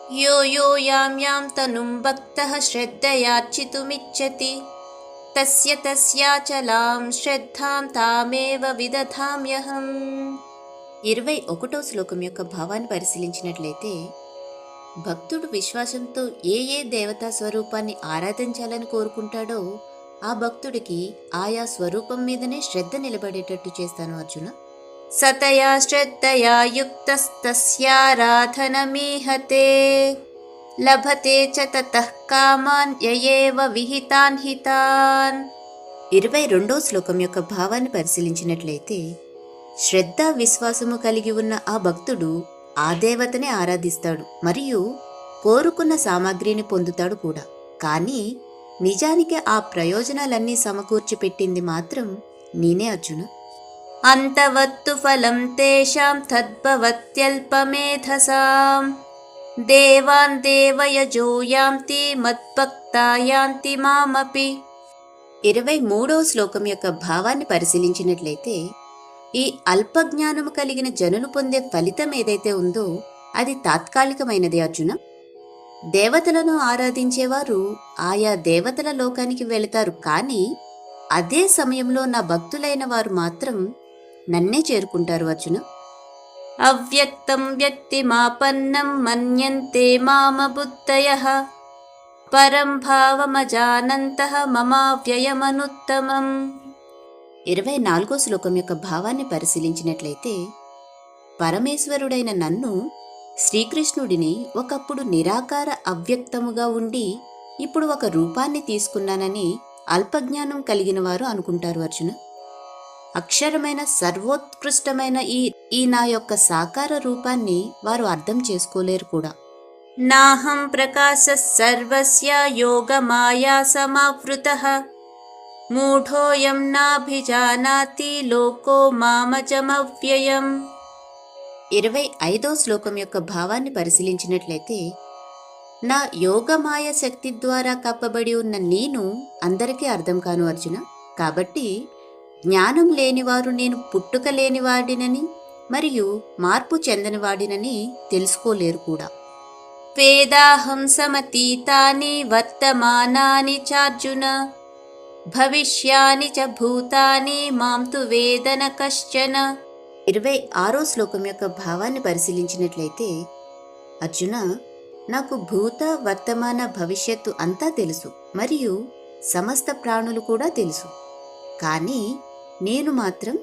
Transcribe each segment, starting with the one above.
यो यो यां यां तनुं भक्तः श्रद्धयार्चितुमिच्छति तस्य तस्याचलां శ్రద్ధాం తామేవ విదధామ్యహం. 21వ శ్లోకం యొక్క భావాన్ని పరిశీలించినట్లయితే, భక్తుడు విశ్వాసంతో ఏ ఏ దేవతా స్వరూపాన్ని ఆరాధించాలని కోరుకుంటాడో ఆ భక్తుడికి ఆయా స్వరూపం మీదనే శ్రద్ధ నిలబడేటట్టు చేస్తాను అర్జున. సతయా శ్రద్ధయా యుక్తస్తస్యారాధనమీహతే లభతే చ తతః కామాన్ యయేవ విహితాన్ హితాన్. 22వ శ్లోకం యొక్క భావాన్ని పరిశీలించినట్లయితే, శ్రద్ధ విశ్వాసము కలిగి ఉన్న ఆ భక్తుడు ఆ దేవతనే ఆరాధిస్తాడు మరియు కోరుకున్న సామాగ్రిని పొందుతాడు కూడా. కానీ నిజానికి ఆ ప్రయోజనాలన్నీ సమకూర్చి పెట్టింది మాత్రం నేనే అర్జున. అంతవత్తు ఫలం తేషాం తద్భవత్యల్పమేధసాం దేవాన్ దేవయజో యాంతి మద్భక్తా యాంతి మామపి. 23వ శ్లోకం యొక్క భావాన్ని పరిశీలించినట్లయితే, ఈ అల్పజ్ఞానము కలిగిన జనులు పొందే ఫలితం ఏదైతే ఉందో అది తాత్కాలికమైనది అర్జున. దేవతలను ఆరాధించేవారు ఆయా దేవతల లోకానికి వెళతారు, కానీ అదే సమయంలో నా భక్తులైన వారు మాత్రం నన్నే చేరుకుంటారు అర్జున. అవ్యక్తం వ్యక్తిమాపన్నం మన్యంతే మామ బుద్ధయః పరం భావమజానంతః మమావ్యయమనుత్తమం. 24వ శ్లోకం యొక్క భావాన్ని పరిశీలించినట్లయితే, పరమేశ్వరుడైన నన్ను, శ్రీకృష్ణుడిని ఒకప్పుడు నిరాకార అవ్యక్తముగా ఉండి ఇప్పుడు ఒక రూపాన్ని తీసుకున్నానని అల్పజ్ఞానం కలిగిన వారు అనుకుంటారు అర్జున. అక్షరమైన సర్వోత్కృష్టమైన ఈ నా యొక్క సాకార రూపాన్ని వారు అర్థం చేసుకోలేరు కూడా. నాహం ప్రకాశ సర్వస్య యోగమాయా సమావృతః మూఢోయం నాభిజానాతి లోకో మామజమవ్యయం. 25వ శ్లోకం యొక్క భావాన్ని పరిశీలించినట్లయితే, నా యోగమాయ శక్తి ద్వారా కప్పబడి ఉన్న నేను అందరికీ అర్థం కాను అర్జున. కాబట్టి జ్ఞానం లేనివారు నేను పుట్టుక లేనివాడినని మరియు మార్పు చెందనివాడినని తెలుసుకోలేరు కూడా. వేదాహం సమతీతాని వర్తమానాని చార్జున భవిష్యాని చ భూతాని మాం తు వేదన కశ్చన. 26వ శ్లోకం యొక్క భావాన్ని పరిశీలించినట్లయితే, అర్జున, నాకు భూత వర్తమాన భవిష్యత్తు అంతా తెలుసు మరియు సమస్త ప్రాణులు కూడా తెలుసు, కానీ నేను మాత్రం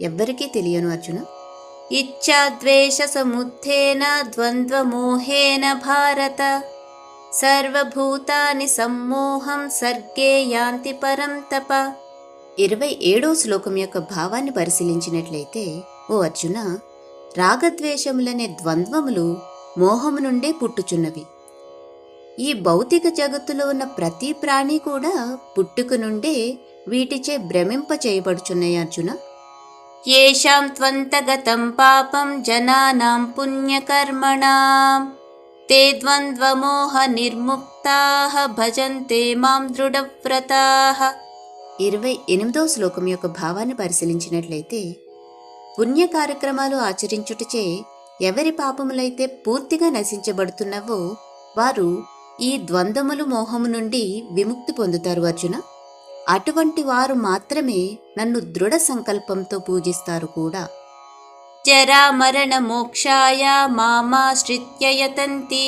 ఎవ్వరికీ తెలియను అర్జున. ఇచ్ఛాద్వేష సముత్థేన ద్వంద్వమోహేన భారత సర్వభూతాని సమ్మోహం సర్గే యాంతి పరం తప. 27వ శ్లోకం యొక్క భావాన్ని పరిశీలించినట్లయితే, ఓ అర్జున, రాగద్వేషములనే ద్వంద్వములు మోహము నుండే పుట్టుచున్నవి. ఈ భౌతిక జగత్తులో ఉన్న ప్రతి ప్రాణి కూడా పుట్టుక నుండే వీటిచే భ్రమింప చేయబడుచున్నాయి అర్జున. యేషాం త్వంతగతం పాపం జనానాం పుణ్యకర్మణాం తే ద్వంద్వమోహ నిర్ముక్తాః భజంతే మాం దృఢవ్రతాః. 28వ శ్లోకం యొక్క భావాన్ని పరిశీలించినట్లయితే, పుణ్య కార్యక్రమాలు ఆచరించుటచే ఎవరి పాపములైతే పూర్తిగా నశించబడుతున్నవో వారు ఈ ద్వంద్వములు మోహము నుండి విముక్తి పొందుతారు అర్జున. అటువంటి వారు మాత్రమే నన్ను దృఢ సంకల్పంతో పూజిస్తారు కూడా. జరా మరణ మోక్షాయ మామాశ్రిత్య యతంతి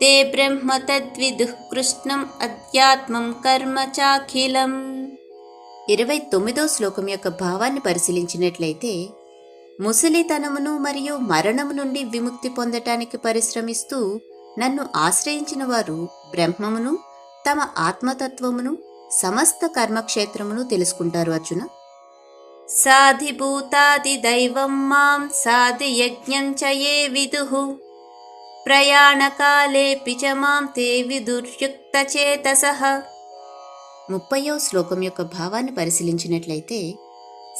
తే బ్రహ్మ తద్విదుః కృష్ణం అధ్యాత్మం కర్మ చాఖిలం. 29వ శ్లోకం యొక్క భావాన్ని పరిశీలించినట్లయితే, ముసలితనమును మరియు మరణము నుండి విముక్తి పొందటానికి పరిశ్రమిస్తూ నన్ను ఆశ్రయించిన వారు బ్రహ్మమును, తమ ఆత్మతత్వమును, సమస్త కర్మక్షేత్రమును తెలుసుకుంటారు అర్జున. సాధిభూతాది దైవం మాం సాధి యజ్ఞం చ యే విదుః ప్రయాణకాలేపి చ మాం తే విదుర్యుక్త చేతసః. 30వ శ్లోకం యొక్క భావాన్ని పరిశీలించినట్లయితే,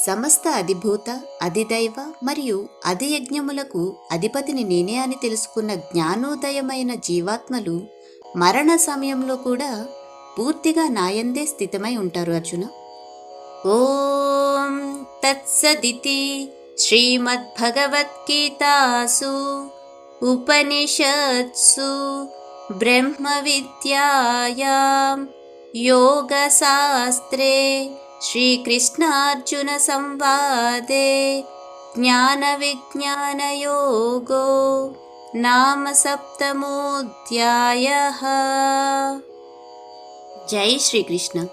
సమస్త అధిభూత, అధిదైవ మరియు అధియజ్ఞములకు అధిపతిని నేనే అని తెలుసుకున్న జ్ఞానోదయమైన జీవాత్మలు మరణ సమయంలో కూడా పూర్తిగా నాయందే స్థితమై ఉంటారు అర్జున. ఓం తత్సదితి శ్రీమద్భగవద్గీతాసు उपनिषत्सु ब्रह्मविद्यायां योगशास्त्रे श्रीकृष्णार्जुनसंवादे ज्ञानविज्ञानयोगो नाम सप्तमोऽध्यायः। जय श्रीकृष्ण।